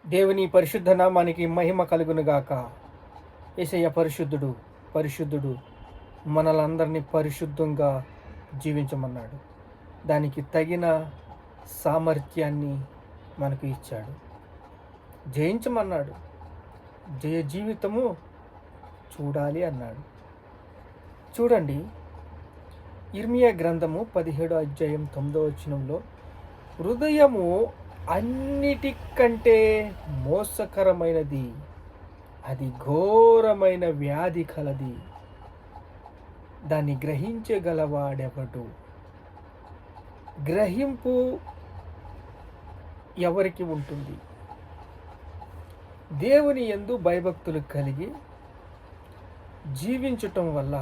దేవుని పరిశుద్ధ నామానికి మహిమ కలుగునుగాక. యేసయ్య పరిశుద్ధుడు, పరిశుద్ధుడు, మనలందరినీ పరిశుద్ధంగా జీవించమన్నాడు. దానికి తగిన సామర్థ్యాన్ని మనకు ఇచ్చాడు. జయించమన్నాడు. జయ జీవితము చూడాలి అన్నాడు. చూడండి, ఇర్మియా గ్రంథము 17వ అధ్యాయం 9వ వచనంలో, హృదయము అన్నిటికంటే మోసకరమైనది, అది ఘోరమైన వ్యాధి కలది, దాన్ని గ్రహించగలవాడెవడు? గ్రహింపు ఎవరికి ఉంటుంది? దేవుని యందు భయభక్తులు కలిగి జీవించటం వల్ల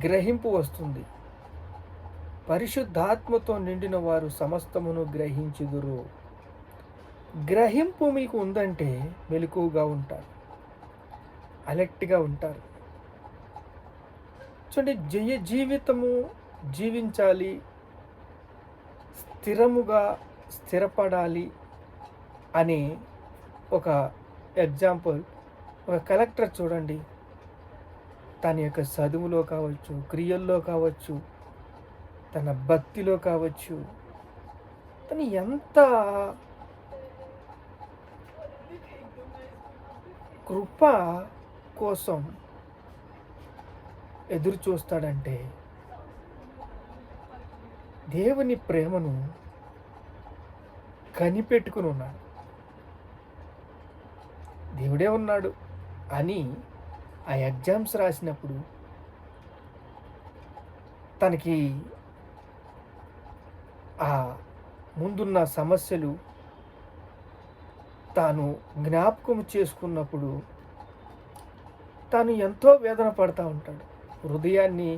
గ్రహింపు వస్తుంది. పరిశుద్ధాత్మతో నిండిన వారు సమస్తమును గ్రహించుదురు. గ్రహింపు మీకు ఉందంటే మెలకువగా ఉంటారు, అలర్ట్గా ఉంటారు. చూడండి, జయ జీవితము జీవించాలి, స్థిరపడాలి అని ఒక ఎగ్జాంపుల్, ఒక కలెక్టర్ చూడండి, తన యొక్క చదువులో కావచ్చు, క్రియల్లో కావచ్చు, తన భక్తిలో కావచ్చు, తను ఎంత కృప కోసం ఎదురు చూస్తాడంటే దేవుని ప్రేమను కనిపెట్టుకుని ఉన్నాడు. దేవుడే ఉన్నాడు అని ఆ ఎగ్జామ్స్ రాసినప్పుడు తనకి ఆ ముందున్న సమస్యలు తాను జ్ఞాపకం చేసుకున్నప్పుడు తాను ఎంతో వేదన పడుతూ ఉంటాడు, హృదయాన్ని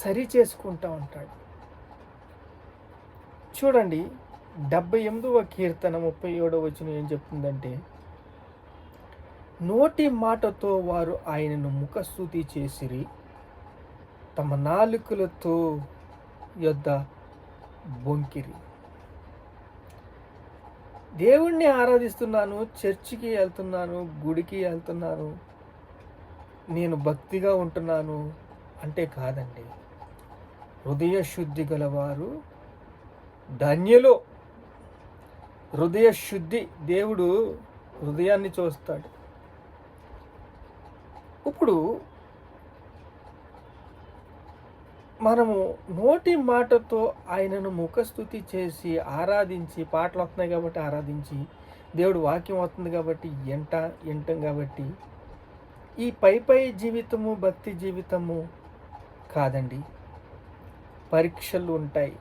సరి చేసుకుంటూ ఉంటాడు. చూడండి, 78వ కీర్తన 37వ వచనం ఏం చెప్తుందంటే, నోటి మాటతో వారు ఆయనను ముఖస్తుతి చేసిరి, తమ నాలుకలతో యొద్ద బొంకిరి. దేవుణ్ణి ఆరాధిస్తున్నాను, చర్చికి వెళ్తున్నాను, గుడికి వెళ్తున్నాను, నేను భక్తిగా ఉంటున్నాను అంటే కాదండి. హృదయ శుద్ధి గలవారు ధన్యులు. హృదయ శుద్ధి, దేవుడు హృదయాన్ని చూస్తాడు. ఇప్పుడు మనము నోటి మాటతో ఆయనను ముఖస్తుతి చేసి ఆరాధించి, పాటలు వస్తున్నాయి కాబట్టి ఆరాధించి, దేవుడు వాక్యం వస్తుంది కాబట్టి వింటాం కాబట్టి, ఈ పై జీవితము భక్తి జీవితము కాదండి. పరీక్షలు ఉంటాయి,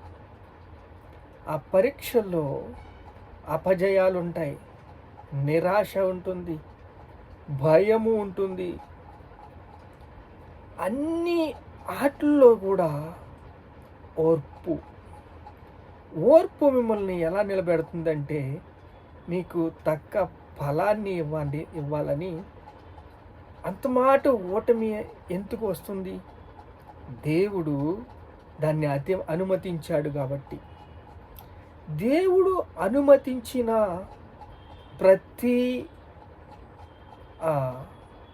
ఆ పరీక్షల్లో అపజయాలు ఉంటాయి, నిరాశ ఉంటుంది, భయము ఉంటుంది. అన్ని ఆటల్లో కూడా ఓర్పు మిమ్మల్ని ఎలా నిలబెడుతుందంటే, మీకు తగ్గ ఫలాన్ని ఇవ్వాలని. అంత మాట ఓటమి ఎందుకు వస్తుంది? దేవుడు దాన్ని అనుమతించాడు కాబట్టి. దేవుడు అనుమతించిన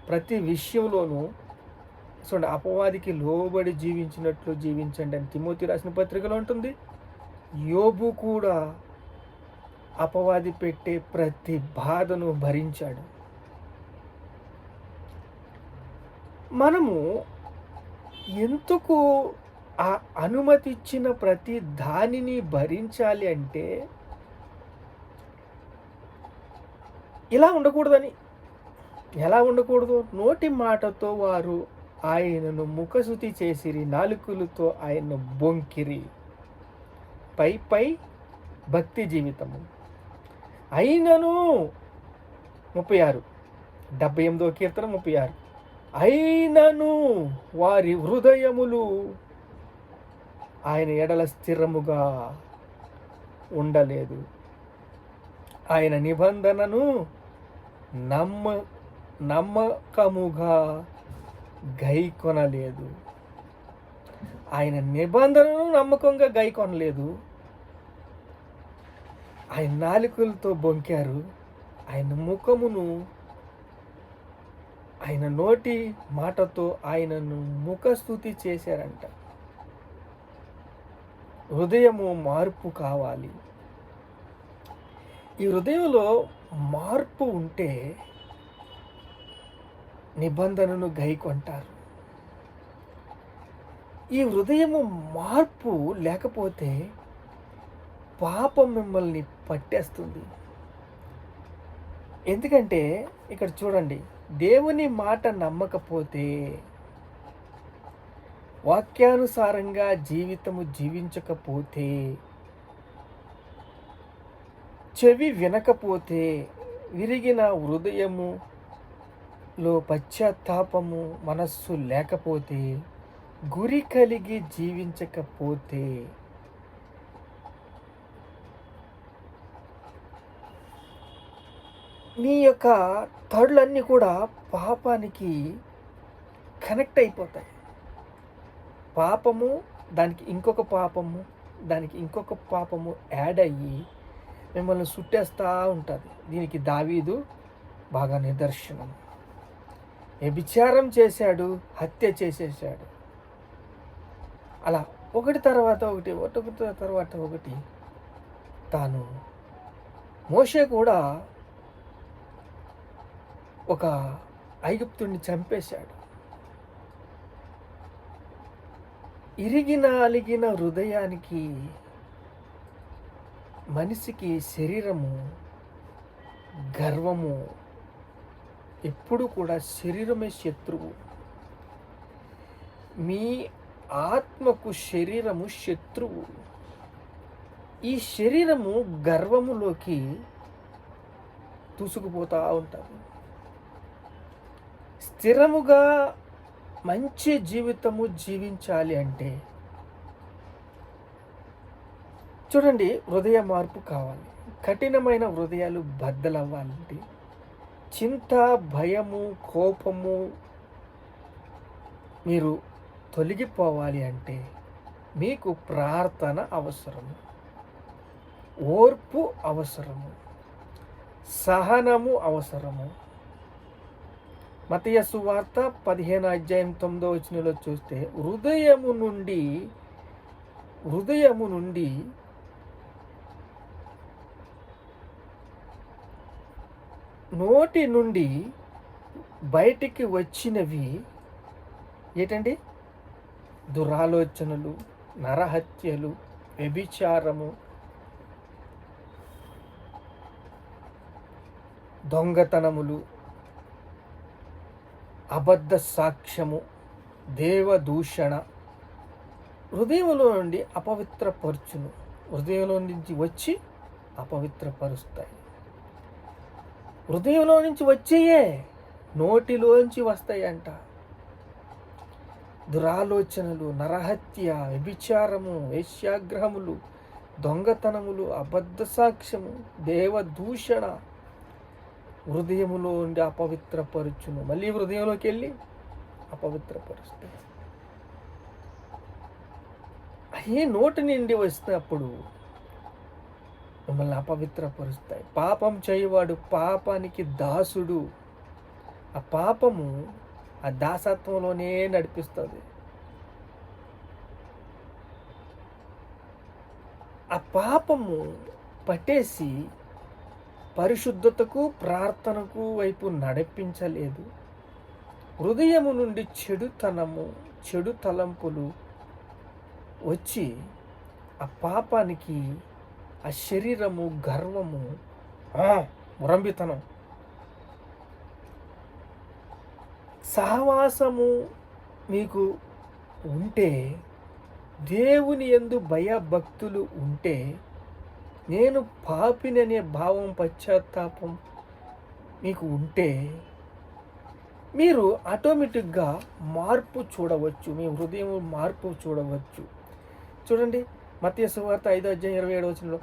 ప్రతి విషయంలోనూ చూడండి, అపవాదికి లోబడి జీవించినట్లు జీవించండి అని తిమోతి రాసిన పత్రికలో ఉంటుంది. యోబు కూడా అపవాది పెట్టే ప్రతి బాధను భరించాడు. మనము ఎందుకు ఆ అనుమతి ఇచ్చిన ప్రతి దానిని భరించాలి అంటే, ఇలా ఉండకూడదని. ఎలా ఉండకూడదు? నోటి మాటతో వారు ఆయనను ముఖస్తుతి చేసిరి, నాలుకలతో ఆయన్ను బొంకిరి. పై భక్తి జీవితము. అయినను 36, 78వ కీర్తన 36, అయినను వారి హృదయములు ఆయన ఎడల స్థిరముగా ఉండలేదు, ఆయన నిబంధనను నమ్మకముగా గైకొనలేదు. ఆయన నిబంధనను నమ్మకంగా గైకొనలేదు. ఆయన నాలుకలతో బొంకారు. ఆయన ముఖమును, ఆయన నోటి మాటతో ఆయనను ముఖస్తుతి చేశారంట. హృదయము మార్పు కావాలి. ఈ హృదయంలో మార్పు ఉంటే నిబంధనను గైకొంటారు. ఈ హృదయము మార్పు లేకపోతే పాపం మిమ్మల్ని పట్టేస్తుంది. ఎందుకంటే ఇక్కడ చూడండి, దేవుని మాట నమ్మకపోతే, వాక్యానుసారంగా జీవితము జీవించకపోతే, చెవి వినకపోతే, విరిగిన హృదయములో పశ్చాత్తాపము మనస్సు లేకపోతే, గురి కలిగి జీవించకపోతే, మీ యొక్క తడులన్నీ కూడా పాపానికి కనెక్ట్ అయిపోతాయి. పాపము, దానికి ఇంకొక పాపము, దానికి ఇంకొక పాపము యాడ్ అయ్యి మిమ్మల్ని చుట్టేస్తూ ఉంటుంది. దీనికి దావీదు బాగా నిదర్శనం. వ్యభిచారం చేశాడు, హత్య చేసేసాడు. అలా ఒకటి తర్వాత ఒకటి తాను. మోషే కూడా ఒక ఐగుప్తుడిని చంపేశాడు. ఇరిగిన అలిగిన హృదయానికి, మనిషికి శరీరము, గర్వము, ఎప్పుడు కూడా శరీరమే శత్రువు. మీ ఆత్మకు శరీరము శత్రువు. ఈ శరీరము గర్వములోకి దూసుకుపోతూ ఉంటారు. స్థిరముగా మంచి జీవితము జీవించాలి అంటే చూడండి, హృదయ మార్పు కావాలి. కఠినమైన హృదయాలు బద్దలవ్వాలంటే, చింత, భయము, కోపము మీరు తొలగిపోవాలి అంటే మీకు ప్రార్థన అవసరము, ఓర్పు అవసరము, సహనము అవసరము. మత్తయి సువార్త 15:9 చూస్తే, హృదయము నుండి నోటి నుండి బయటికి వచ్చినవి ఏంటండి? దురాలోచనలు, నరహత్యలు, వ్యభిచారము, దొంగతనములు, అబద్ధ సాక్ష్యము, దేవదూషణ హృదయంలో నుండి అపవిత్రపరచును. హృదయంలో నుంచి వచ్చి అపవిత్రపరుస్తాయి. హృదయంలో నుంచి వచ్చేయే నోటిలోంచి వస్తాయంట. దురాలోచనలు, నరహత్య, వ్యభిచారము, వేశ్యాగ్రహములు, దొంగతనములు, అబద్ధ సాక్ష్యము, దేవదూషణ హృదయములో ఉండి అపవిత్రపరచును. మళ్ళీ హృదయంలోకి వెళ్ళి అపవిత్రపరుస్తాయి. అయ్యే నోటి నుండి వస్తున్నప్పుడు మిమ్మల్ని అపవిత్రపరుస్తాయి. పాపం చేయవాడు పాపానికి దాసుడు. ఆ పాపము ఆ దాసత్వంలోనే నడిపిస్తుంది. ఆ పాపము పట్టేసి పరిశుద్ధతకు, ప్రార్థనకు వైపు నడిపించలేదు. హృదయము నుండి చెడుతనము, చెడు తలంపులు వచ్చి ఆ పాపానికి, ఆ శరీరము, గర్వము, మురంబితనం, సహవాసము మీకు ఉంటే, దేవుని యందు భయభక్తులు ఉంటే, నేను పాపిని అనే భావం, పశ్చాత్తాపం మీకు ఉంటే, మీరు ఆటోమేటిక్గా మార్పు చూడవచ్చు. మీ హృదయం మార్పు చూడవచ్చు. చూడండి, మత్తయి సువార్త 5:27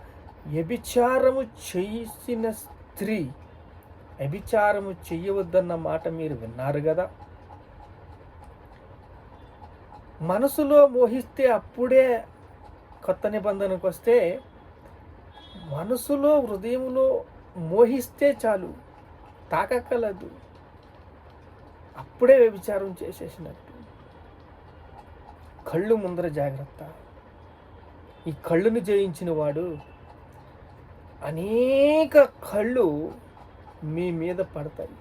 వ్యభిచారము చేసిన స్త్రీ, వ్యభిచారము చెయ్యవద్దన్న మాట మీరు విన్నారు కదా. మనసులో మోహిస్తే, అప్పుడే కొత్త నిబంధనకు వస్తే మనసులో హృదయంలో మోహిస్తే చాలు, తాకక్కర్లేదు, అప్పుడే వ్యభిచారం చేసేసినట్టు. కళ్ళు ముందర జాగ్రత్త. ఈ కళ్ళును జయించిన వాడు అనేక కళ్ళు మీ మీద పడతాయి,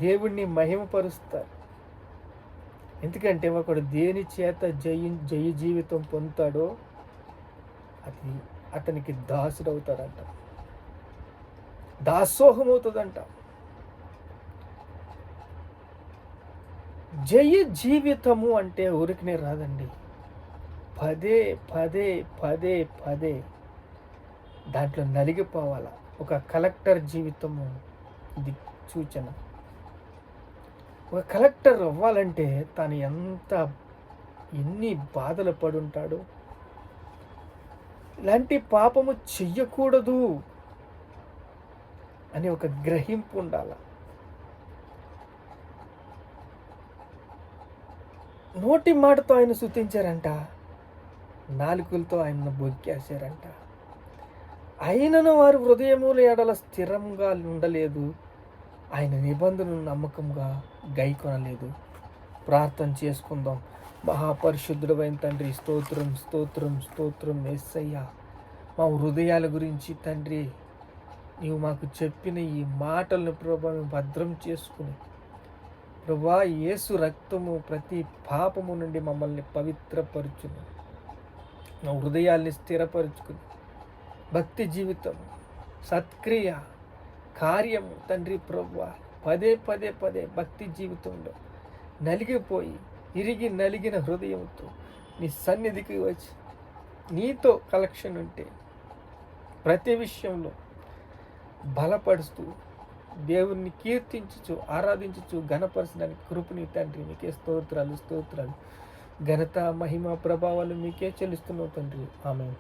దేవుణ్ణి మహిమపరుస్తారు. ఎందుకంటే ఒకడు దేని చేత జయ జీవితం పొందుతాడో అది అతనికి దాసుడవుతాడంట, దాసోహం అవుతుందంట. జయ జీవితము అంటే ఊరికనే రాదండి. పదే పదే పదే పదే దాంట్లో నలిగిపోవాల. ఒక కలెక్టర్ జీవితము ఇది సూచన. ఒక కలెక్టర్ అవ్వాలంటే తను ఎన్ని బాధలు పడుంటాడు. ఇలాంటి పాపము చెయ్యకూడదు అని ఒక గ్రహింపు ఉండాల. నోటి మాటతో ఆయన స్తుతించారంట, నాలుకలతో ఆయనను బొక్కేశారంట. అయినను వారు హృదయముల ఎడల స్థిరంగా ఉండలేదు, ఆయన నిబంధనను నమ్మకంగా గైకొనలేదు. ప్రార్థన చేసుకుందాం. మహాపరిశుద్ధుడైన తండ్రి, స్తోత్రం స్తోత్రం స్తోత్రం యేసయ్యా. మా హృదయాల గురించి తండ్రి నీవు మాకు చెప్పిన ఈ మాటలను ప్రభా మేము భద్రం చేసుకుని ప్రభా యేసు రక్తము ప్రతి పాపము నుండి మమ్మల్ని పవిత్రపరచును, మా హృదయాల్ని స్థిరపరుచుకుని భక్తి జీవితం, సత్క్రియ, కార్యము తండ్రి ప్రభువా పదే పదే పదే భక్తి జీవితంలో నలిగిపోయి ఇరిగి నలిగిన హృదయంతో నీ సన్నిధికి వచ్చి నీతో కలెక్షన్ ఉంటే ప్రతి విషయంలో బలపరుస్తూ దేవుణ్ణి కీర్తించుచు ఆరాధించుచు ఘనపరచడానికి కృపని తండ్రి మీకే స్తోత్రాలు ఘనత మహిమ ప్రభావాలు మీకే చెల్లిస్తున్నావు తండ్రి. ఆమేన్.